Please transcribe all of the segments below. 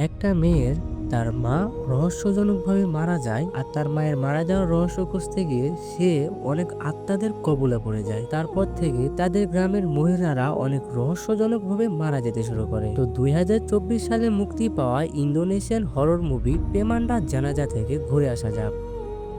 একটা মেয়ের তার মা রহস্যজনকভাবে মারা যায়, আর তার মায়ের মারা যাওয়ার রহস্য খুঁজতে গিয়ে সে অনেক আত্মাদের কবলে পড়ে যায়। তারপর থেকে তাদের গ্রামের মহিলারা অনেক রহস্যজনকভাবে মারা যেতে শুরু করে। তো 2024 সালে মুক্তি পাওয়া ইন্দোনেশিয়ান হরর মুভি পেমান্ডা জানাজা থেকে ঘুরে আসা যাক।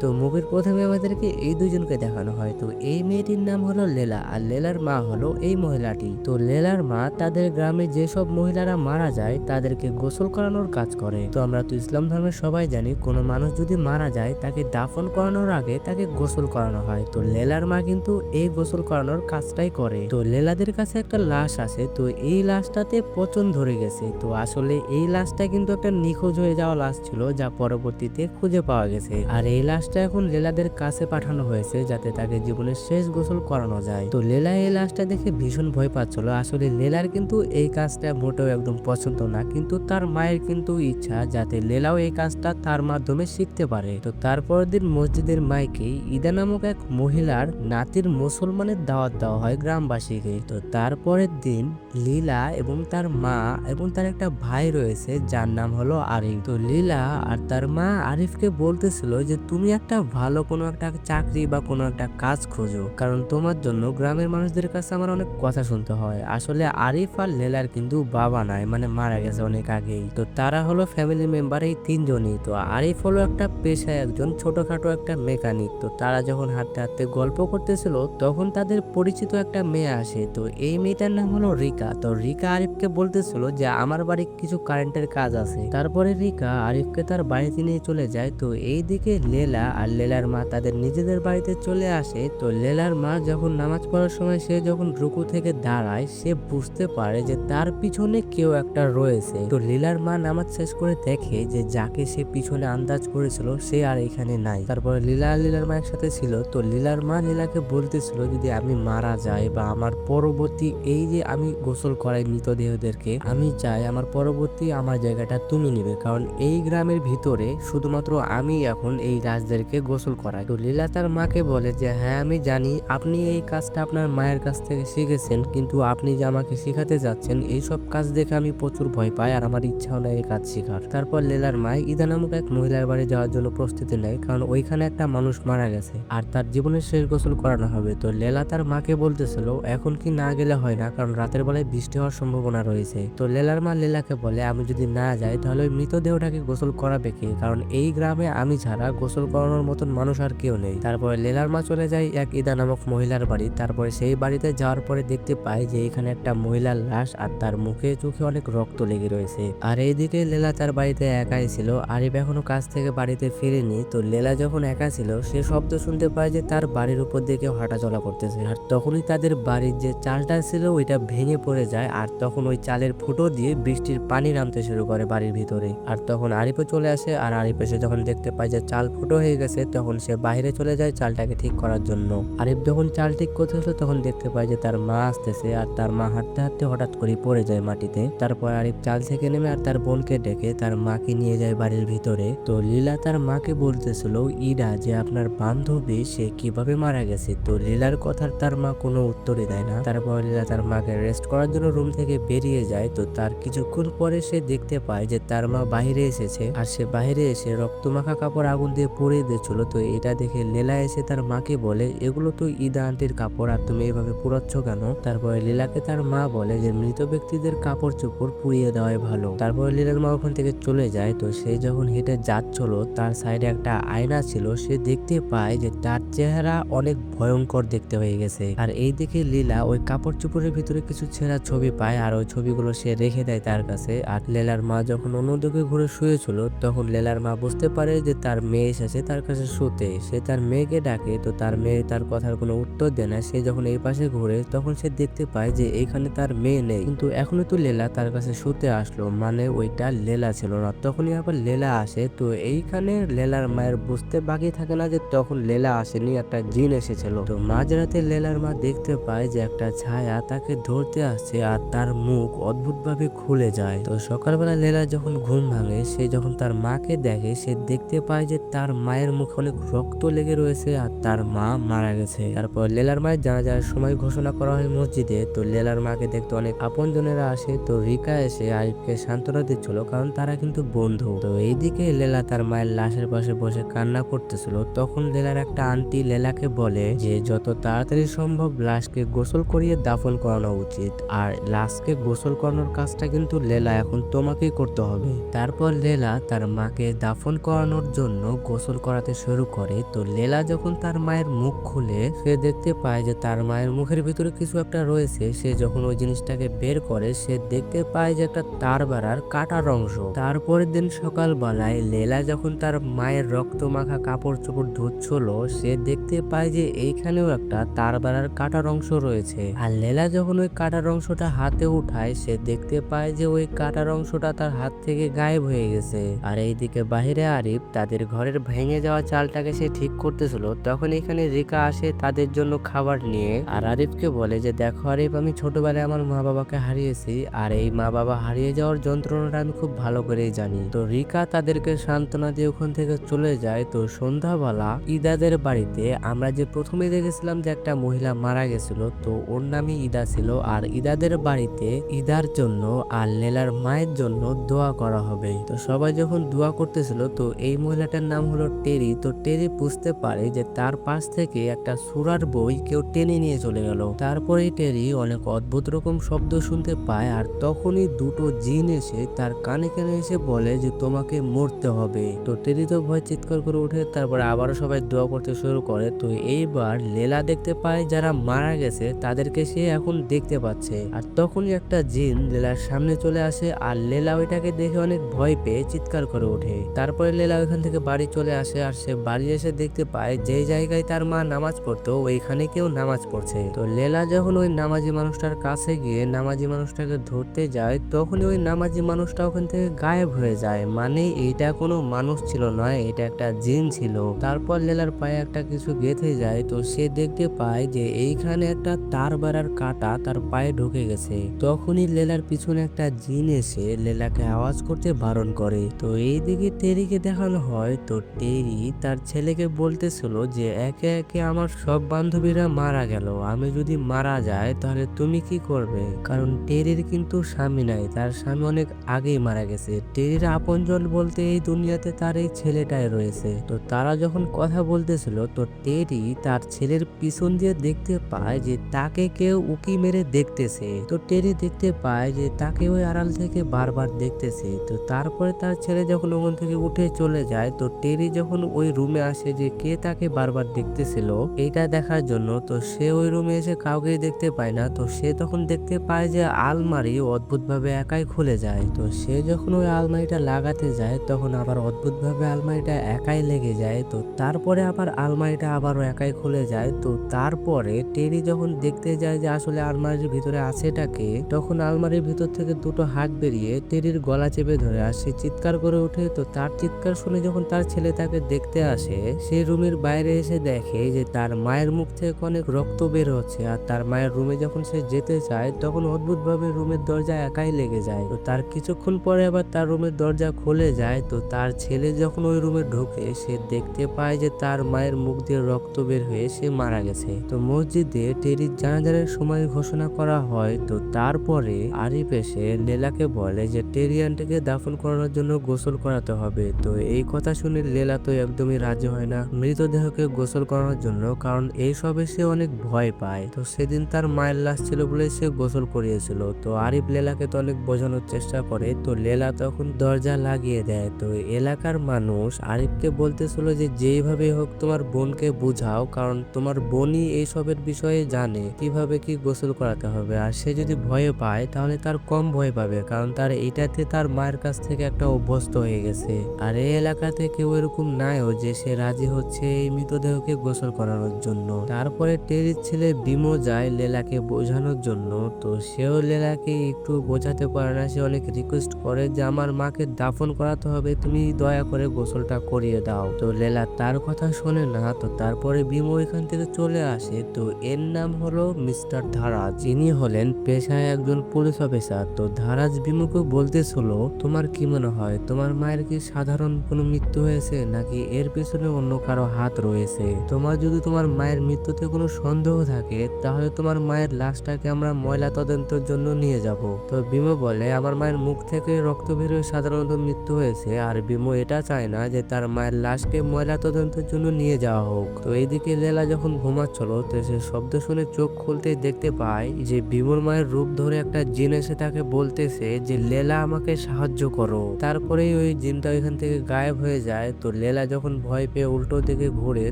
তো মুভির প্রথমে আমাদেরকে এই দুজনকে দেখানো হয়। তো এই মেয়েটির নাম হলো লেলা, আর লেলার মা হলো এই মহিলাটি। তো লেলার মা তাদের গ্রামে যেসব মহিলারা মারা যায় তাদেরকে গোসল করানোর কাজ করে। তো আমরা তো ইসলাম ধর্মের সবাই জানি, কোনো মানুষ যদি মারা যায় তাকে দাফন করানোর আগে তাকে গোসল করানো হয়। তো লেলার মা কিন্তু এই গোসল করানোর কাজটাই করে। তো লেলাদের কাছে একটা লাশ আছে, তো এই লাশটাতে পচন ধরে গেছে। তো আসলে এই লাশটা কিন্তু একটা নিখোঁজ হয়ে যাওয়া লাশ ছিল, যা পরবর্তীতে খুঁজে পাওয়া গেছে। আর এই লাশটা এখন লেলাদের কাছে পাঠানো হয়েছে যাতে তাকে জীবনের শেষ গোসল করানো যায়। তো লেলা এই লাশটা দেখে ভীষণ ভয় পাচ্ছিল। আসলে লেলার কিন্তু এই কাজটা মোটেও একদম পছন্দ না, কিন্তু তার মায়ের কিন্তু ইচ্ছা যাতে লেলাও এই কাজটা তার মাধ্যমে শিখতে পারে। তো তারপরের দিন মসজিদের মাইকে ইদা নামক এক মহিলার নাতির মুসলমানের দাওয়াত দেওয়া হয় গ্রামবাসীকে। তো তারপরের দিন লীলা এবং তার মা এবং তার একটা ভাই রয়েছে যার নাম হলো আরিফ। তো লীলা আর তার মা আরিফকে বলতেছিল যে তুমি একটা ভালো কোনো একটা চাকরি বা কোনো একটা কাজ খোঁজো, কারণ তোমার জন্য গ্রামের মানুষদের কাছে আমার অনেক কথা শুনতে হয়। আসলে আরিফ আর লেলার কিন্তু বাবা নাই, মানে মারা গেছে অনেক আগেই। তো তারা হলো ফ্যামিলি মেম্বার এই তিনজনই। তো আরিফ হলো একটা পেশায় একজন ছোটখাটো একটা মেকানিক। তো তারা যখন হাঁটতে হাঁটতে গল্প করতেছিল তখন তাদের পরিচিত একটা মেয়ে আসে। তো এই মেয়েটার নাম হলো রিকা। তো রিকা আরিফকে বলতেছিল যে আমার বাড়ি কিছু কারেন্টের কাজ আছে। তারপরে রিকা আরিফকে তার বাড়িতে নিয়ে চলে যায়। তো এইদিকে লেলা আর লেলার মা তাদের নিজেদের বাড়িতে চলে আসে। তো লেলার মা যখন নামাজ পড়ার সময় সে যখন রুকু থেকে দাঁড়ায়, সে বুঝতে পারে যে তার পিছনে কেউ একটা রয়েছে। তো লীলার মা নামাজ শেষ করে দেখে যে যাকে সে পিছনে আন্দাজ করেছিল সে আর এখানে নাই। তারপরে লীলা আর লীলার মা একসাথে ছিল। তো লীলার মা লীলাকে বলতেছিল যদি আমি মারা যাই বা আমার পরবর্তী এই যে আমি গোসল করাই মৃতদেহদেরকে, আমি চাই আমার পরবর্তী আমার জায়গাটা তুমি নিবে, কারণ এই গ্রামের ভিতরে শুধুমাত্র আমি এখন এই রাজদেরকে গোসল করাই। তো লীলা তার মাকে বলে যে হ্যাঁ আমি জানি আপনি এই কাজটা আপনার মায়ের কাছ থেকে শিখেছেন, কিন্তু আপনি যে আমাকে শিখাতে যাচ্ছেন এইসব কাজ দেখে আমি প্রচুর ভয় পাই আর আমার ইচ্ছাও নেই এই কাজ শেখার। তারপর লেলার মা ইদা নামক এক মহিলার বাড়ি যাওয়ার জন্য প্রস্তুতি নেয়, কারণ ওইখানে একটা মানুষ মারা গেছে আর তার জীবনের শেষ গোসল করানো হবে। তো লেলা তার মাকে বলতেছিল এখন কি না গেলে হয় না, কারণ রাতের বেলায় বৃষ্টি হওয়ার সম্ভাবনা রয়েছে। তো লেলার মা লেলাকে বলে আমি যদি না যাই তাহলে ওই মৃতদেহটাকে গোসল করাবে কে, কারণ এই গ্রামে আমি ছাড়া গোসল করানোর মতন মানুষ আর কেউ নেই। তারপরে লেলার মা চলে যায় এক ইদা নামক মহিলার বাড়ি। তারপরে সেই বাড়িতে যাওয়ার পরে দেখতে পায় যে এখানে একটা মহিলার লাশ আর তার মুখে চোখে অনেক রক্ত লেগে রয়েছে। আর এইদিকে লেলা তার বাড়িতে একাই ছিল, আরিফ এখনো কাজ থেকে বাড়িতে ফিরেনি। তো লেলা যখন একা ছিল সে শব্দ শুনতে পায় যে তার বাড়ির উপর দিয়ে কেউ হাঁটাচলা করতেছে। আর তখনই তাদের বাড়ির যে চালটা ছিল ওইটা ভেঙে পড়ে যায়, আর তখন ওই চালের ফুটো দিয়ে বৃষ্টির পানি নামতে শুরু করে বাড়ির ভিতরে। আর তখন আরিফও চলে আসে, আর আরিফ এসে যখন দেখতে পায় যে চাল ফুটো হয়ে গেছে তখন সে বাইরে চলে যায় চালটাকে ঠিক করার জন্য। আরিফ যখন চাল ঠিক করতেছিল তখন দেখতে পায় যে তার মা আসতেছে, আর তার মা হাঁটতে হাঁটতে হঠাৎ করে পড়ে যায় মাটিতে। তারপর আরিফ চাল থেকে নেমে আর তার বোনকে ডেকে তার মাকে নিয়ে যায় বাড়ির ভিতরে। তো লীলা তার মাকে বলতেছিল ইরা যে আপনার বান্ধবী সে কিভাবে মারা গেছে। তো লীলার কথার তার মা কোনো উত্তরই দেয় না। তারপর লীলা তার মাকে রেস্ট করার জন্য রুম থেকে বেরিয়ে যায়। তো তার কিছুক্ষণ পরে সে দেখতে পায় যে তার মা বাহিরে এসেছে, আর সে বাহিরে এসে রক্তমাখা কাপড় আগুন দিয়ে পুড়িয়ে দিচ্ছিল। তো এটা দেখে লীলা এসে তার মাকে বলে এগুলো তো ইদা আন্টির কাপড়, আর তুমি এভাবে পুড়াচ্ছ কেন। তারপরে লীলাকে তার মা বলে যে মৃত ব্যক্তিদের কাপড় চোপড় পুড়িয়ে দেওয়াই ভালো। তারপরে লীলার মা ওখান থেকে চলে যায়। তো সে যখন হেঁটে যাচ্ছিল তার সাইডে একটা আয়না ছিল, সে দেখতে পায় যে তার চেহারা অনেক ভয়ঙ্কর দেখতে হয়ে গেছে। আর এই দেখে লীলা ওই কাপড় চোপড়ের ভিতরে কিছু ছেঁড়া ছবি পায়, আর ওই ছবিগুলো সে রেখে দেয় তার কাছে। আর লেলার মা যখন অন্যদিকে ঘুরে শুয়েছিল তখন লেলার মা বুঝতে পারে যে তার মেয়ে এসেছে তার কাছে শুতে। সে তার মেয়েকে ডাকে, তো তার মেয়ে তার কথার কোনো উত্তর দেয় না। সে যখন এই পাশে ঘুরে তখন সে দেখতে পায় যে এইখানে তার মেয়ে নেই, কিন্তু এখনো তো লেলা তার কাছে শুতে আসলো, মানে ওইটা লেলা ছিল না। তখনই আবার লেলা আসে। তো এইখানে লেলার মায়ের বুঝতে বাকি থাকে না যে তখন লেলা আসেনি, একটা জিন এসেছিল। তো মাঝরাতে লেলার মা দেখতে পায় যে একটা ছায়া তাকে ধরতে আসছে, আর তার মুখ অদ্ভুত ভাবে খুলে যায়। তো সকালবেলা লেলা যখন ঘুম ভাঙে সে যখন তার মাকে দেখে সে দেখতে পায় যে তার মায়ের মায়ের মুখে অনেক রক্ত লেগে রয়েছে আর তার মা মারা গেছে। তারপর লেলার মায়ের জানাজার সময় ঘোষণা করা হয় মসজিদে। তো লেলার মাকে দেখতে অনেক আপনজনেরা আসে। তো রিকা এসে আরিফকে সান্ত্বনা দিচ্ছিল, কারণ তারা কিন্তু বন্ধু। তো এইদিকে লেলা তার মায়ের লাশের পাশে বসে কান্না করতেছিল। তখন লেলার একটা আন্টি লেলাকে বলে যে যত তাড়াতাড়ি সম্ভব লাশকে গোসল করিয়ে দাফন করানো উচিত, আর লাশকে গোসল করানোর কাজটা কিন্তু লেলা এখন তোমাকেই করতে হবে। তারপর লেলা তার মাকে দাফন করানোর জন্য গোসল করাতে শুরু করে। তো লেলা যখন তার মায়ের মুখ খুলে সে দেখতে পায় যে তার মায়ের মুখের ভিতরে কিছু একটা রয়েছে। সে যখন ওই জিনিসটাকে বের করে সে দেখতে পায় যে একটা তার বাড়ার কাটার অংশ। তারপরের দিন সকালবেলায় লেলা যখন তার মায়ের রক্ত মাখা কাপড় চোপড় ধুচ্ছিল, সে দেখতে পায় যে এইখানেও একটা তার বাড়ার কাটার অংশ রয়েছে। আর লেলা যখন ওই কাটার অংশটা হাতে উঠায় সে দেখতে পায় যে ওই কাটার অংশটা তার হাত থেকে গায়েব হয়ে গেছে। আর এইদিকে বাহিরে আরিফ তাদের ঘরের ভেঙে যাওয়া চালটাকে সে ঠিক করতেছিল। তখন এখানে রিকা আসে তাদের জন্য খাবার নিয়ে, আর আরিফকে বলে যে দেখো আরিফ, আমি ছোটবেলায় আমার মা বাবাকে হারিয়েছি, আর এই মা বাবা হারিয়ে যাওয়ার যন্ত্রণাটা আমি খুব ভালো করেই জানি। তো রিকা তাদেরকে সান্ত্বনা দিয়ে ওখান থেকে চলে যায়। তো সন্ধ্যাবেলা ইদাদের বাড়িতে আমরা যে প্রথমে দেখেছিলাম যে একটা মহিলা মারা গেছিল, তো ওর নামই ইদা ছিল। আর ইদাদের বাড়িতে ইদার জন্য আর লেলার মায়ের জন্য দোয়া করা হবে। তো সবাই যখন দোয়া করতেছিল, তো এই মহিলাটার নাম হলো টেরি। তো টেরি বুঝতে পারে যে তার পাশ থেকে একটা সূরার বই কেউ টেনে নিয়ে চলে গেল। তারপরে টেরি অনেক অদ্ভুত রকম শব্দ শুনতে পায়, আর তখনই দুটো জিন এসে তার কানে কানে এসে বলে যে তোমাকে মরতে হবে। তো টেরি তো ভয় চিৎকার করে ওঠে। তারপরে আবারও সবাই দোয়া করতে শুরু করে। তো এইবার লেলা দেখতে পায় যারা মারা গেছে তাদেরকে সে এখন দেখতে পাচ্ছে। আর তখনই একটা জিন লেলার সামনে চলে আসে, আর লেলা ওইটাকে দেখে অনেক ভয় পেয়ে চিৎকার করে ওঠে। তারপরে লেলা ওইখান থেকে বাড়ি চলে আসে, আর সে বাড়ি এসে দেখতে পায় যে জায়গায় তার মা নামাজ পড়তো ওইখানে কেউ নামাজ পড়ছে। তো লেলা যখন ওই নামাজি মানুষটার কাছে গিয়ে নামাজি মানুষটাকে ধরতে যায়, তখনই ওই নামাজি মানুষটা ওখান থেকে গায়েব হয়ে যায়। মানে এইটা কোনো মানুষ ছিল না, এটা একটা জিন ছিল। তারপর লেলার পায়ে একটা কিছু গেঁথে যায়। তো সে দেখতে পায় যে এইখানে একটা তার বাড়ার কাঁটা তার পায়ে ঢুকে গেছে। তখনই লেলার পিছনে একটা জিন এসে লেলাকে আওয়াজ করতে বারণ করে। তো এইদিকে টেরিকে দেখানো হয়। তো টেরি তার ছেলেকে বলতেছিল যে একে একে আমার সব বান্ধবীরা মারা গেল, আমি যদি মারা যায় তাহলে তুমি কি করবে? কারণ টেরির কিন্তু স্বামী নাই, তার স্বামী অনেক আগেই মারা গেছে। টেরির আপনজন বলতে এই দুনিয়াতে তার এই ছেলেটাই রয়েছে। তো তারা যখন কথা বলতেছিল, তো টেরি তার ছেলের পিছন দিয়ে দেখতে পায় যে তাকে কেউ উকি মেরে দেখতেছে। তো টেরি দেখতে পায় যে তাকে ওই আড়াল থেকে বারবার দেখতেছে। তো তারপরে তার ছেলে যখন ওখান থেকে উঠে চলে যায়, তো টেরি যখন ওই রুমে আসে যে কে তাকে বারবার দেখতেছিল এইটা দেখার জন্য, তো সে ওই রুমে এসে কাউকে দেখতে পায় না। তো সে তখন দেখতে পায় যে আলমারি অদ্ভুতভাবে একাই খুলে যায়। তো সে যখন ওই আলমারিটা লাগাতে যায়, তখন আবার অদ্ভুতভাবে আলমারিটা একাই লেগে যায়। তো তারপরে আবার আলমারিটা আবারও একাই খুলে যায়। তো তারপরে টেরি যখন দেখতে যায় যে আসলে আলমারির ভিতরে আছেটাকে, তখন আলমারির ভিতর থেকে দুটো হাত বেরিয়ে টেরির গলা চেপে ধরে আর সে চিৎকার করে ওঠে। তো তার চিৎকার শুনে যখন তার ছেলে তাকে দেখতে আসে, সে রুমের বাইরে এসে দেখে যে তার মায়ের মুখ থেকে অনেক রক্ত বের হচ্ছে। আর তার মায়ের রুমে যখন সে যেতে চায়, তখন অদ্ভুতভাবে রুমের দরজা একাই লেগে যায়। তো তার কিছুক্ষণ পরে আবার তার রুমের দরজা খুলে যায়। তো তার ছেলে যখন ওই রুমে ঢোকে, সে দেখতে পায় যে তার মায়ের মুখ দিয়ে রক্ত বের হয়ে সে মারা গেছে। তো মসজিদে টেরির জানাজার সময় ঘোষণা করা হয়। তো তারপরে আরিফ এসে লেলাকে বলে যে টেরি আন্টিকে দাফন করানোর জন্য গোসল করাতে হবে। তো এই কথা শুনে লেলা তো একদমই রাজি হয় না মৃতদেহকে গোসল করানোর জন্য, কারণ এইসবে সে অনেক ভয় পায়। তো সেদিন তার মায়ের লাশ ছিল বলে সে গোসল করিয়েছিল। তো আরিফ লেলাকে তো অনেক বোঝানোর চেষ্টা করে। তো লেলা তখন দরজা লাগিয়ে দেয়। তো এলাকার মানুষ আরিফকে বলতেছিল যে যেইভাবে হোক তোমার বোনকে বুঝাও, কারণ তোমার বোনই এইসবের বিষয়ে জানে কিভাবে কি গোসল করাতে হবে। আর সে যদি ভয়ে পায় তাহলে তার কম ভয় পাবে, কারণ তার এটাতে তার মায়ের কাছ থেকে একটা অভ্যস্ত হয়ে গেছে। আর এই এলাকাতে কেউ এরকম নাইও যে সে রাজি হচ্ছে এই মৃতদেহকে গোসল করানোর জন্য। তারপরে টেরির ছেলে বিমো যায় লেলাকে বোঝানোর জন্য। তো সেও লেলাকে একটু বোঝাতে পারে না। সে অনেক রিকোয়েস্ট করে যে আমার মাকে দাফন করাতে হবে, তুমি দয়া করে গোসলটা করিয়ে দাও। তো লেলা তার কথা শোনে না। তো তারপরে বিমো এখান থেকে চলে আসে। তো এর নাম হলো মিস্টার ধারাজ, যিনি হলেন পেশায় একজন পুলিশ অফিসার। তো ধারাজ বিমুকে বলতেছিল তোমার কি মনে হয় তোমার মায়ের কি সাধারণ কোনো মৃত্যু হয়েছে নাকি নাকি এর পিছনে অন্য কারো হাত রয়েছে। তোমার যদি তোমার মায়ের মৃত্যুতে কোনো সন্দেহ থাকে তাহলে তোমার মায়ের লাশটাকে আমরা ময়না তদন্তের জন্য নিয়ে যাব। তো বিমো বলে আমার মায়ের মুখ থেকে রক্ত বের হয়ে সাধারণত মৃত্যু হয়েছে, আর বিমো এটা চায় না যে তার মায়ের লাশকে ময়না তদন্তের জন্য নিয়ে যাওয়া হোক। তো এইদিকে লেলা যখন ঘুমাচ্ছিল তো সে শব্দ শুনে চোখ খুলতেই দেখতে পায় যে বিমোর মায়ের রূপ ধরে একটা জিন এসে তাকে বলতেছে যে লেলা আমাকে সাহায্য করো। তারপরেই ওই জিনটা ওইখান থেকে গায়েব হয়ে যায়। তো লেলা যখন ভয় পেয়ে উল্টো দিকে ঘুরে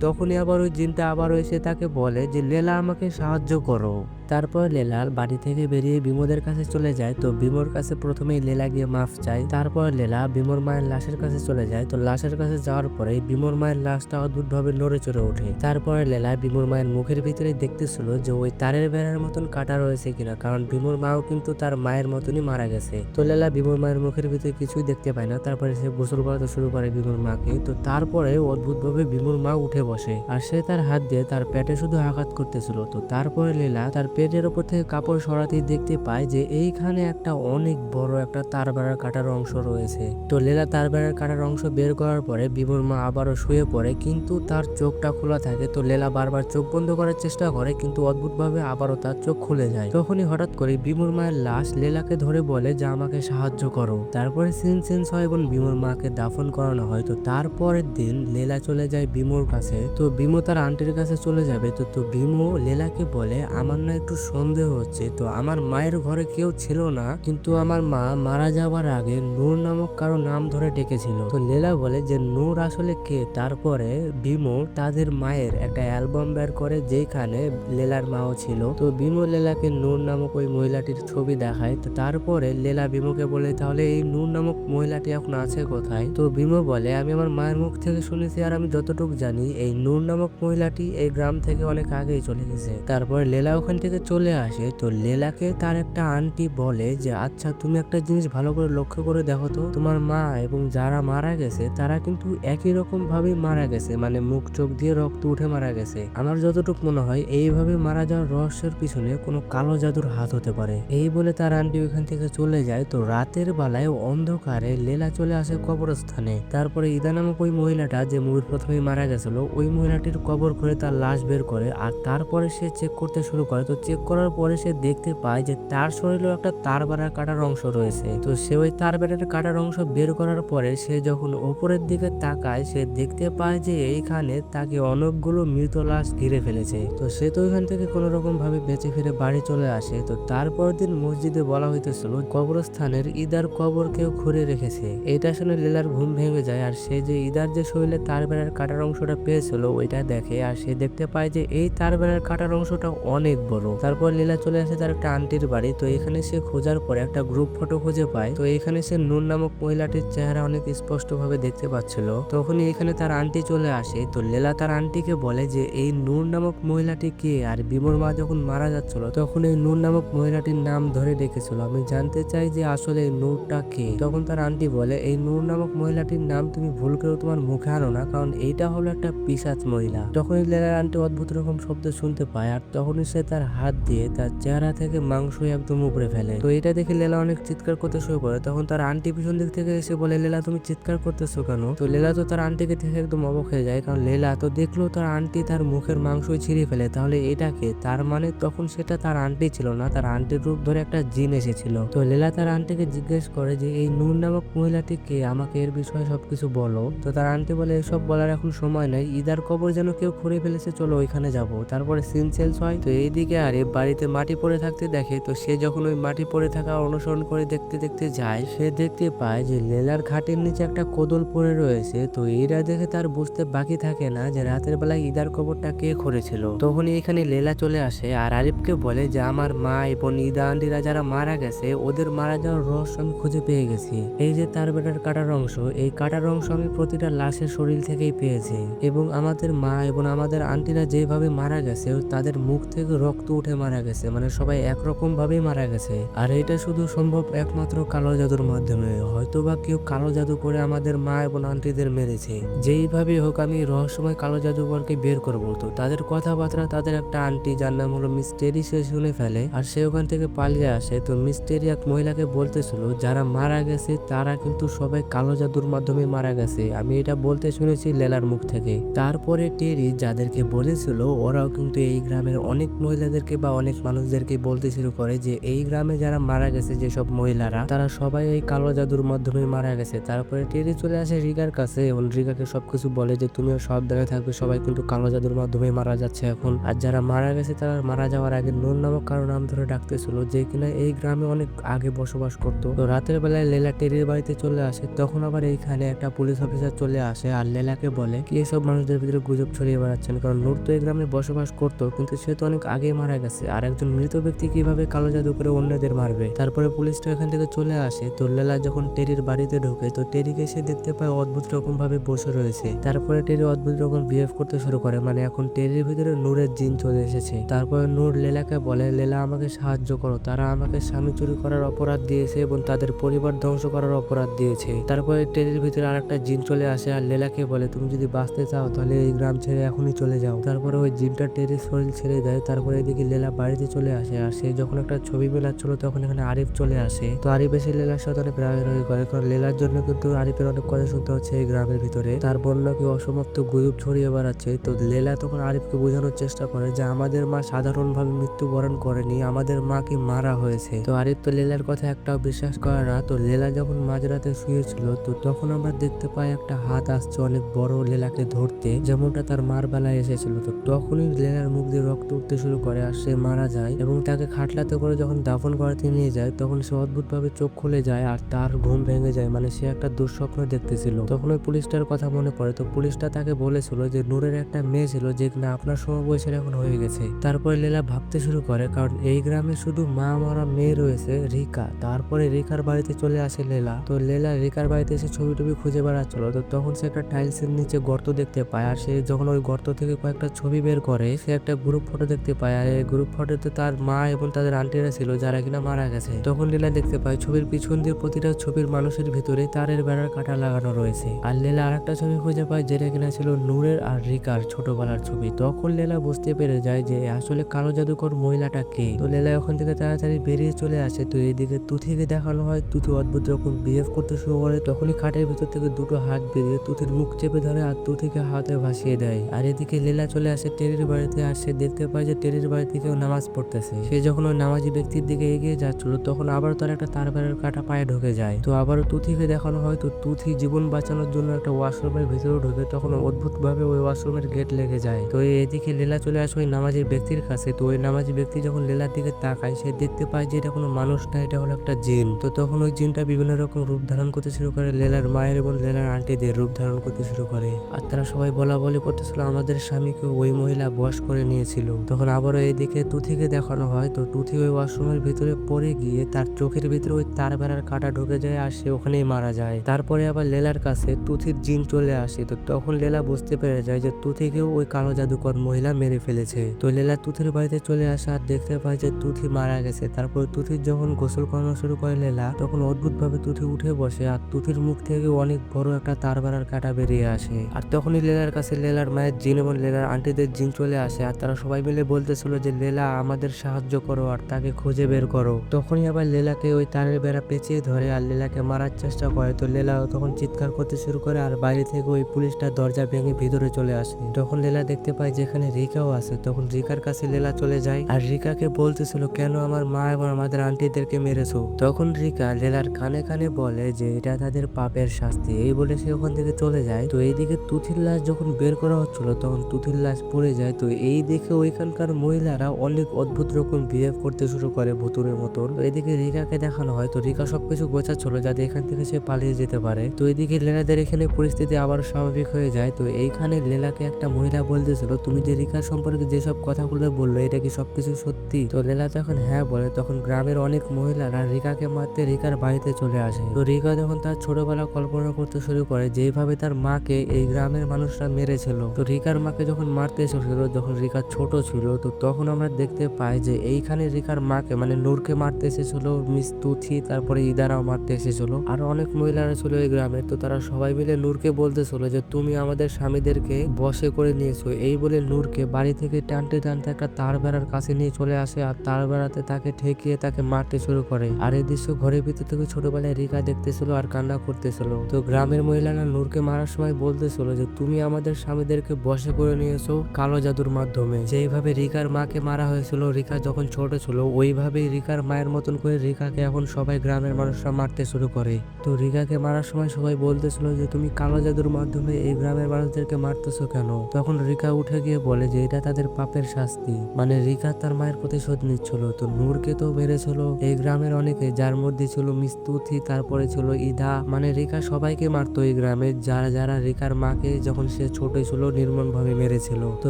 তখনই আবার ওই জিনটা আবার এসে তাকে বলে যে লেলা আমাকে সাহায্য করো। তারপর লেলা বাড়ি থেকে বেরিয়ে বিমোদের কাছে চলে যায়। তো বিমোর কাছে প্রথমেই লেলা গিয়ে মাফ চায়। তারপর লেলা বিমোর মায়ের লাশের কাছে চলে যায়। তো লাশের কাছে যাওয়ার পরে বিমোর মায়ের লাশটা অদ্ভুতভাবে নড়ে চড়ে ওঠে। তারপরে লেলা বিমোর মায়ের মুখের ভিতরে দেখতেছিল যে ওই তারের বেড়ার মতন কাটা রয়েছে কিনা, কারণ বিমোর মাও কিন্তু তার মায়ের মতনই মারা গেছে। তো লেলা বিমোর মায়ের মুখের ভিতরে কিছুই দেখতে পায় না। তারপরে সে গোসল করাতে শুরু করে বিমোর মাকে। তো তারপরে অদ্ভুতভাবে বিমোর মা উঠে বসে আর সে তার হাত দিয়ে তার পেটে শুধু আঘাত করতেছিল। তো তারপরে লেলা তার পেটের উপর থেকে কাপড় সরাতেই দেখতে পায় যে এইখানে একটা অনেক বড় একটা তার বেড়ার কাটার অংশ রয়েছে। তো লেলা তার বেড়ার কাটার অংশ বের করার পরে বিমোর মা আবারও শুয়ে পড়ে, কিন্তু তার চোখটা খোলা থাকে। তো লেলা বারবার চোখ বন্ধ করার চেষ্টা করে, কিন্তু অদ্ভুতভাবে আবারও তার চোখ খুলে যায়। তখনই হঠাৎ করে বিমোর মায়ের লাশ লেলাকে ধরে বলে যে আমাকে সাহায্য করো। তারপরে সিন চেঞ্জ হয় এবং বিমোর মাকে দাফন করানো হয়। তো তারপরের দিন লেলা চলে যায় বিমোর কাছে। তো বিমো তার আন্টির কাছে চলে যাবে। তো বিমো লেলাকে বলে আমার না একটু সন্দেহ হচ্ছে। তো আমার মায়ের ঘরে কেউ ছিল না, কিন্তু আমার মা মারা যাওয়ার আগে নূর নামক কারো নাম ধরে ডেকেছিল। তো লেলা বলে যে নূর আসলে কে। তারপরে বিমো তাদের মায়ের একটা অ্যালবাম বের করে যেখানে লেলার মাও ছিল। তো বিমো লেলাকে নূর নামক ওই মহিলাটির ছবি দেখায়। তো তারপরে লেলা বিমোকে বলে তাহলে এই নূর নামক মহিলাটি এখন আছে কোথায়। তো বিমো বলে আমি আমার মায়ের মুখ থেকে শুনেছি, আর আমি যতটুকু জানি এই নূর নামক মহিলাটি এই গ্রাম থেকে অনেক আগেই চলে গেছে। তারপর লেলা ওখান থেকে চলে আসে। তো লেলাকে তার একটা আন্টি বলে যে আচ্ছা তুমি একটা জিনিস ভালো করে লক্ষ্য করে দেখো তো, তোমার মা এবং যারা মারা গেছে তারা কিন্তু একই রকম ভাবে মারা গেছে, মানে মুখ চোখ দিয়ে রক্ত উঠে মারা গেছে। আমার যতটুকু মনে হয় এইভাবে মারা যাওয়ার রহস্যের পিছনে কোনো কালো জাদুর হাত হতে পারে। এই বলে তার আন্টি ওইখান থেকে চলে যায়। তো রাতের বেলায় অন্ধকারে লেলা চলে আসে কবরস্থানে। তারপরে ইদা নামক ওই মহিলাটা যে মুভির প্রথমেই মারা গেছিল ওই মহিলাটির কবর করে তার লাশ বের করে, আর তারপরে সে চেক করতে শুরু করে। তো চেক করার পরে সে দেখতে পায় যে তার শরীরেও একটা তার বেড়ার কাটার অংশ রয়েছে। তো সে ওই তার বেড়ার কাটার অংশ বের করার পরে সে যখন উপরের দিকে তাকায় সে দেখতে পায় যে এইখানে তাকে অনেকগুলো মৃত লাশ ঘিরে ফেলেছে। তো সে তো ওইখান থেকে কোনো রকম ভাবে বেঁচে ফিরে বাড়ি চলে আসে। তো তারপর দিন মসজিদে বলা হইতেছিল কবরস্থানের ইদার কবর কেউ ঘুরে রেখেছে। এটা শুনে লেলার ঘুম ভেঙে যায়, আর সে যে ইদার যে শরীরে তার বেড়ার কাটার অংশটা পেয়েছিল ওইটা দেখে, আর সে দেখতে পায় যে এই তার বেড়ার কাটার অংশটা অনেক বড়। তারপর লীলা চলে আসে তার একটা আন্টির বাড়ি। তো এখানে সে খোঁজার পরে একটা গ্রুপ ফটো খুঁজে পায়। তো এখানে সে নূর নামক মহিলাটির চেহারা অনেক স্পষ্ট ভাবে দেখতে পাচ্ছিল। তখনই এখানে তার আন্টি চলে আসে। তো লেলা তার আন্টিকে বলে যে এই নূর নামক মহিলাটি কে, আর বিমোর মা যখন মারা যাচ্ছিল তখন এই নূর নামক মহিলাটির নাম ধরে ডেকেছিল। আমি জানতে চাই যে আসলে এই নূরটা কে। তখন তার আন্টি বলে এই নূর নামক মহিলাটির নাম তুমি ভুল করেও তোমার মুখে আনো না, কারণ এইটা হলো একটা পিশাচ মহিলা। তখনই লেলার আন্টি অদ্ভুত রকম শব্দ শুনতে পায়, আর তখনই সে তার হাত দিয়ে তার চেহারা থেকে মাংস একদম উপরে ফেলে। তো এটা দেখে লেলা অনেক চিৎকার করতে শুরু করে। তখন তার আন্টি পিছন দিক থেকে এসে বলে লেলা তুমি চিৎকার করতেছো কেন। তো লেলা তো তার আন্টিকে দেখে একদম অবাক হয়ে যায়, কারণ লেলা তো দেখলো তার আন্টি তার মুখের মাংসই ছিঁড়ে ফেলে। তাহলে এটাকে তার মানে তখন সেটা তার আন্টি ছিল না, তার আন্টির রূপ ধরে একটা জিন এসেছিল। তো লেলা তার আন্টিকে জিজ্ঞেস করে যে এই নূর নামক মহিলাটি কে, আমাকে এর বিষয়ে সবকিছু বলো। তো তার আন্টি বলে এসব বলার এখন সময় নাই, ইদার কবর যেন কেউ খুঁড়ে ফেলেছে, চলো ওইখানে যাবো। তারপরে সিন চেঞ্জ হয়। তো এইদিকে আরে বাড়িতে মাটি পড়ে থাকতে দেখে। তো সে যখন ওই মাটি পড়ে থাকা অনুসরণ করে দেখতে দেখতে যায়, সে দেখতে পায় যে লেলার খাটের নিচে একটা কোদল পড়ে রয়েছে। তো এইটা দেখে তার বুঝতে বাকি থাকে না যে রাতের বেলায় ইদার কবরটা কে করেছিল। তখনই এখানে লেলা চলে আসে আর আরিফকে বলে যে আমার মা এবং ইদা আন্টিরা যারা মারা গেছে ওদের মারা যাওয়ার রহস্য আমি খুঁজে পেয়ে গেছি। এই যে তার বেটার কাটার অংশ, এই কাটার অংশ আমি প্রতিটা লাশের শরীর থেকেই পেয়েছি, এবং আমাদের মা এবং আমাদের আন্টিরা যেভাবে মারা গেছে তাদের মুখ থেকে রক্ত উঠে উঠে মারা গেছে, মানে সবাই একরকম ভাবেই মারা গেছে। আর এটা শুধু সম্ভব একমাত্র কালো জাদুর মাধ্যমে। হয়তোবা কেউ কালো জাদু করে আমাদের মা এবং আন্টিদের মেরেছে। যেইভাবে হোক আমি রহস্যময় কালো জাদুকরকে বের করবো। তো তাদের কথাবার্তা তাদের একটা আন্টি যার নাম হলো মিস টেরি সে শুনে ফেলে, আর সে ওখান থেকে পালিয়ে আসে। তো মিস টেরি এক মহিলাকে বলতেছিল যারা মারা গেছে তারা কিন্তু সবাই কালো জাদুর মাধ্যমে মারা গেছে, আমি এটা বলতে শুনেছি লেলার মুখ থেকে। তারপরে টেরি যাদেরকে বলেছিল ওরাও কিন্তু এই গ্রামের অনেক মহিলাদেরকে বা অনেক মানুষদেরকে বলতে শুরু করে যে এই গ্রামে যারা মারা গেছে যেসব মহিলারা তারা সবাই এই কালো জাদুর মাধ্যমে মারা গেছে। তারপরে টেরি চলে আসে রিকার কাছে এবং রিকাকে সবকিছু বলে যে তুমিও সাবধানে থাকবে, সবাই কিন্তু কালো জাদুর মাধ্যমে মারা যাচ্ছে এখন। আর যারা মারা গেছে তারা মারা যাওয়ার আগে নূর নামক কারো নাম ধরে ডাকতেছিল, যে কিনা এই গ্রামে অনেক আগে বসবাস করতো। তো রাতের বেলায় লেলা টেরির বাড়িতে চলে আসে, তখন আবার এইখানে একটা পুলিশ অফিসার চলে আসে আর লেলাকে বলে কি এসব মানুষদের ভিতরে গুজব ছড়িয়ে বেড়াচ্ছেন, কারণ নূর তো এই গ্রামে বসবাস করতো কিন্তু সে তো অনেক আগে মারা গেছে, আর একজন মৃত ব্যক্তি কিভাবে কালো জাদু করে অন্যদের মারবে। তারপরে পুলিশটা এখান থেকে চলে আসে। তো লেলা যখন টেরির বাড়িতে ঢোকে তো টেরিকে সে দেখতে পায় অদ্ভুত রকম ভাবে বসে রয়েছে। তারপরে টেরি অদ্ভুত রকম বিহেভ করতে শুরু করে, মানে এখন টেরির ভিতরে নূরের জিন চলে এসেছে। তারপরে নূর লেলাকে বলে লেলা আমাকে সাহায্য করো, তারা আমাকে স্বামী চুরি করার অপরাধ দিয়েছে এবং তাদের পরিবার ধ্বংস করার অপরাধ দিয়েছে। তারপরে টেরির ভিতরে আরেকটা জিন চলে আসে আর লেলাকে বলে তুমি যদি বাঁচতে চাও তাহলে এই গ্রাম ছেড়ে এখনই চলে যাও। তারপরে ওই জিনটা টেরির শরীর ছেড়ে দেয়। তারপরে এদিকে লেলা বাড়িতে চলে আসে আর সে যখন একটা ছবি মেলাচ্ছিল তখন এখানে আরিফ চলে আসে। তো আরিফ এসে লেলার সাথে অনেক রাগারাগি করে, কারণ লেলার জন্য কিন্তু আরিফের অনেক কথা শুনতে হচ্ছে এই গ্রামের ভিতরে। তার বন্যাকে অসমাপ্ত গুজব ছড়িয়ে বেড়াচ্ছে। তো লেলা তখন আরিফকে বোঝানোর চেষ্টা করে যে আমাদের মা সাধারণভাবে মৃত্যুবরণ করেনি, আমাদের মাকে মারা হয়েছে। তো আরিফ তো লেলার কথা একটাও বিশ্বাস করে না। তো লেলা যখন মাঝরাতে শুয়েছিল তো তখন আমরা দেখতে পাই একটা হাত আসছে অনেক বড় লেলাকে ধরতে, যেমনটা তার মার বেলায় এসেছিল। তো তখনই লেলার মুখ দিয়ে রক্ত উঠতে শুরু করে আর সে মারা যায় এবং তাকে খাটলাতে করে যখন দাফন করাতে নিয়ে যায় তখন সে অদ্ভুত ভাবে চোখ খুলে যায় আর তার ঘুম ভেঙে যায়, মানে সে একটা দুঃস্বপ্ন দেখতেছিল। তখন ওই পুলিশটার কথা মনে পড়ে। তো পুলিশটা তাকে বলেছিল যে নূরের একটা মেয়ে ছিল যে কিনা আপনার সমবয়সের এখন হয়ে গেছে। তারপরে লেলা ভাবতে শুরু করে কারণ এই গ্রামে শুধু মা মরা মেয়ে রয়েছে রিকা। তারপরে রিকার বাড়িতে চলে আসে লেলা। তো লেলা রিকার বাড়িতে এসে ছবি টবি খুঁজে বেড়াচ্ছিল। তো তখন সে একটা টাইলসের নিচে গর্ত দেখতে পায় আর সে যখন ওই গর্ত থেকে কয়েকটা ছবি বের করে সে একটা গ্রুপ ফটো দেখতে পায়, আর এই গ্রুপ ফটোতে তার মা এবং তাদের আন্টিরা ছিল যারা কিনা মারা গেছে। তখন লীলা দেখতে পায় ছবির পিছন দিয়ে প্রতিটা ছবির মানুষের ভিতরে তারের বেড়ার কাঁটা লাগানো রয়েছে। আর লীলা আরেকটা ছবি খুঁজে পায় যেটা কিনা ছিল নূরের আর রিকার ছোটবেলার ছবি। তখন লীলা বুঝতে পেরে যায় যে আসলে কালো জাদুকর মহিলাটা কে। তো লীলা ওখান থেকে তাড়াতাড়ি বেরিয়ে চলে আসে। তো এইদিকে তুথিকে দেখানো হয়, তুথি অদ্ভুত রকম বিহেভ করতে শুরু করে। তখনই খাটের ভিতর থেকে দুটো হাত বেরিয়ে তুথির মুখ চেপে ধরে আর তুথিকে হাতে ভাসিয়ে দেয়। আর এদিকে লীলা চলে আসে টেরির বাড়িতে আর সে দেখতে পায় যে টেরির বাড়িতে কেউ নামাজ পড়তেছে। সে যখন ওই নামাজি ব্যক্তির দিকে এগিয়ে যাচ্ছিল তখন আবার তার একটা তার বেড়ার কাটা পায়ে ঢুকে যায়। তো আবারও তুথিকে দেখানো হয়। তো তুথি জীবন বাঁচানোর জন্য একটা ওয়াশরুমের ভিতরে ঢুকে, তখন অদ্ভুত ভাবে ওই ওয়াশরুমের গেট লেগে যায়। তো এদিকে লীলা চলে আসে ওই নামাজি ব্যক্তির কাছে। তো ওই নামাজি ব্যক্তি যখন লীলার দিকে তাকায় সে দেখতে পায় যে এটা কোনো মানুষ না, এটা হলো একটা জিন। তো তখন ওই জিনটা বিভিন্ন রকম রূপ ধারণ করতে শুরু করে, লেলার মায়ের এবং লেলার আন্টিদের রূপ ধারণ করতে শুরু করে। আর তারা সবাই বলা বলি করতেছিল আমাদের স্বামীকে ওই মহিলা বশ করে নিয়েছিল। তখন আবারও এইদিকে তুথিকে দেখানো হয়। তো তুথি ওই ওয়াশরুমের ভিতরে পড়ে গিয়ে তার চোখের ভিতরে ওই তার বেড়ার কাঁটা ঢুকে যায় আর সে ওখানেই মারা যায়। তারপরে আবার লেলার কাছে তুথির জিন চলে আসে। তো তখন লেলা বুঝতে পেরে যায় যে তুথিকেও ওই কালো জাদুকর মহিলা মেরে ফেলেছে। তো লেলা তুথির বাড়িতে চলে আসে আর দেখতে পায় যে তুথি মারা গেছে। তারপর তুথির যখন গোসল করানো শুরু করে লেলা তখন অদ্ভুত ভাবে তুথি উঠে বসে আর তুথির মুখ থেকে অনেক বড় একটা তার বেড়ার কাঁটা বেরিয়ে আসে। আর তখনই লেলার কাছে লেলার মায়ের জিন এবং লেলার আন্টিদের জিন চলে আসে আর তারা সবাই মিলে বলতেছিল যে লেলা আমাদের সাহায্য করো আর তাকে খুঁজে বের করো। তখনই আবার লেলাকে ওই তারের বেড়া পেঁচিয়ে ধরে আর লেলাকে মারার চেষ্টা করে। তো লেলা তখন চিৎকার করতে শুরু করে আর বাইরে থেকে ওই পুলিশটা দরজা ভেঙে ভিতরে চলে আসে। তখন লেলা দেখতে পায় যেখানে রিকাও আছে। তখন রিকার কাছে লেলা চলে যায় আর রিকাকে বলতেছিল কেন আমার মা এবং আমাদের আন্টিদেরকে মেরেছো। তখন রিকা লেলার কানে কানে বলে যে এটা তাদের পাপের শাস্তি, এই বলে সে ওখান থেকে চলে যায়। তো এইদিকে তুথির লাশ যখন বের করা হচ্ছিল তখন তুথির লাশ পড়ে যায়। তো এই দেখে ওইখানকার মহিলারা অনেক অদ্ভুত রকম বিহেভ করতে শুরু করে ভুতুরের মতন। তো এদিকে রিকাকে দেখানো হয়। তো রিকা সবকিছু গোছাচ্ছিল যাতে এখান থেকে সে পালিয়ে যেতে পারে। তো এদিকে লেলাদের এখানে পরিস্থিতি আবার স্বাভাবিক হয়ে যায়। তো এইখানে লেলাকে একটা মহিলা বলতেছিল তুমি যে রিকার সম্পর্কে যেসব কথাগুলো বললো এটা কি সবকিছু সত্যি। তো লেলা তখন হ্যাঁ বলে। তখন গ্রামের অনেক মহিলারা রিকাকে মারতে রিকার বাড়িতে চলে আসে। তো রিকা যখন তার ছোটবেলা কল্পনা করতে শুরু করে যেভাবে তার মাকে এই গ্রামের মানুষরা মেরেছিল। তো রিকার মাকে যখন মারতে এসেছিল যখন রিকা ছোট ছিল তো তখন তখন আমরা দেখতে পাই যে এইখানে রিকার মাকে মানে নূরকে মারতে এসেছিল মিস তুথি, তারপরে ইদারাও মারতে এসেছিল। আর অনেক মহিলারা ছিল এই গ্রামে, তো তারা সবাই মিলে নূরকে বলতেছিল যে তুমি আমাদের স্বামীদেরকে বশে করে নিয়েছো। এই বলে নূরকে বাড়ি থেকে টানতে টানতে একটা তার বেড়ার কাছে নিয়ে চলে আসে আর তার বেড়াতে তাকে ঠেকিয়ে তাকে মারতে শুরু করে। আর এই দৃশ্য ঘরের ভিতর থেকে ছোটবেলায় রিকা দেখতেছিল আর কান্না করতেছিল। তো গ্রামের মহিলারা নূরকে মারার সময় বলতেছিল যে তুমি আমাদের স্বামীদেরকে বশে করে নিয়েছো কালো জাদুর মাধ্যমে। যেইভাবে রিকার মাকে মারা হয়েছিল রিকা যখন ছোট ছিল, ওইভাবেই রিকার মায়ের মতন করে রিকাকে এখন সবাই গ্রামের মানুষরা মারতে শুরু করে। তো রিকাকে মারার সময় সবাই বলতেছিল যে তুমি কালো জাদুর মাধ্যমে এই গ্রামের মানুষদেরকে মারতেছো কেন? তখন রিকা উঠে গিয়ে বলে যে এটা তাদের পাপের শাস্তি। মানে রিকা তার মায়ের প্রতিশোধ নিচ্ছিল। তো নূরকে তো মেরেছিল এই গ্রামের অনেকে, যার মধ্যে ছিল মিস্তুথি, তারপরে ছিল ইদা। মানে রিকা সবাইকে মারতো এই গ্রামে, যারা যারা রিকার মাকে যখন সে ছোট ছিল নির্মম ভাবে মেরেছিল। তো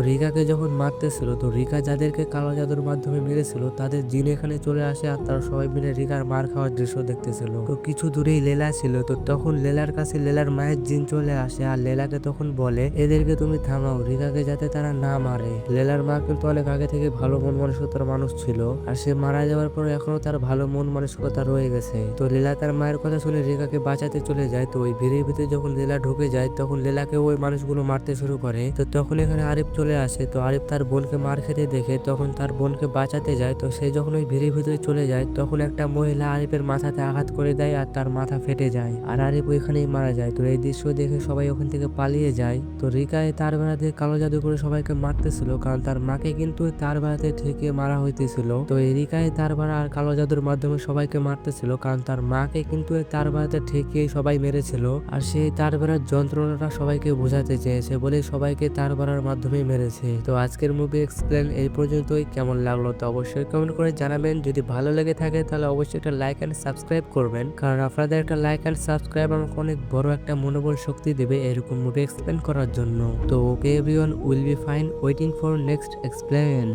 রিকাকে যখন মারতেছিল, তো রিকা যাদেরকে কালো জাদুর মাধ্যমে মেরেছিল তাদের জিন এখানে চলে আসে আর তারা সবাই মিলে রিকার মার খাওয়ার দৃশ্য দেখতেছিল। তো কিছু দূরেই লেলা ছিল, তো তখন লেলার কাছে লেলার মায়ের জিন চলে আসে আর লেলাকে তখন বলে এদেরকে তুমি থামাও, রিকাকে যাতে তারা না মারে। লেলার মা কিন্তু অনেক আগে থেকে ভালো মন মানসিকতার মানুষ ছিল আর সে মারা যাওয়ার পর এখনো তার ভালো মন মানসিকতা রয়ে গেছে। তো লীলা তার মায়ের কথা শুনে রিকাকে বাঁচাতে চলে যায়। তো ওই ভিড়ের ভিতরে যখন লীলা ঢুকে যায় তখন লীলাকে ওই মানুষগুলো মারতে শুরু করে। তো তখন এখানে আরিফ চলে আসে। তো আরিফ তার বোনকে মার খেতে দেখে তখন তার বোনকে বাঁচাতে যায়। তো সে যখন ওই ভিড়ের ভিতরে চলে যায় তখন একটা মহিলা আরিফের মাথাতে আঘাত করে দেয় আর তার মাথা ফেটে যায় আর আরিফ ওইখানেই মারা যায়। তো এই দৃশ্য দেখে সবাই ওখান থেকে পালিয়ে যায়। তো রিকায় তার বেড়া দিয়ে কালো জাদু করে সবাইকে মারতেছিল, কারণ তার মাকে কিন্তু তার বেড়াতে ঠেকিয়ে মারা হইতেছিল। তো এই রিকায় তার বেড়া আর কালো জাদুর মাধ্যমে সবাইকে মারতেছিল, কারণ তার মাকে কিন্তু তার বেড়াতে ঠেকিয়ে সবাই মেরেছিল। আর সেই তার বেড়ার যন্ত্রণাটা সবাইকে বোঝাতে চেয়েছে বলে সবাইকে তার বেড়ার মাধ্যমে মেরেছে। তো আজকের মুভি এক্সপ্লেন এই পর্যন্তই। কেমন লাগলো তো অবশ্যই কমেন্ট করে জানাবেন। যদি ভালো লেগে থাকে তাহলে অবশ্যই একটা লাইক অ্যান্ড সাবস্ক্রাইব করবেন, কারণ আপনাদের একটা লাইক অ্যান্ড সাবস্ক্রাইব আমাকে অনেক বড় একটা মনোবল শক্তি দেবে এরকম মুভি এক্সপ্লেন করার জন্য। তো ওকে everyone, will be fine waiting for next explain.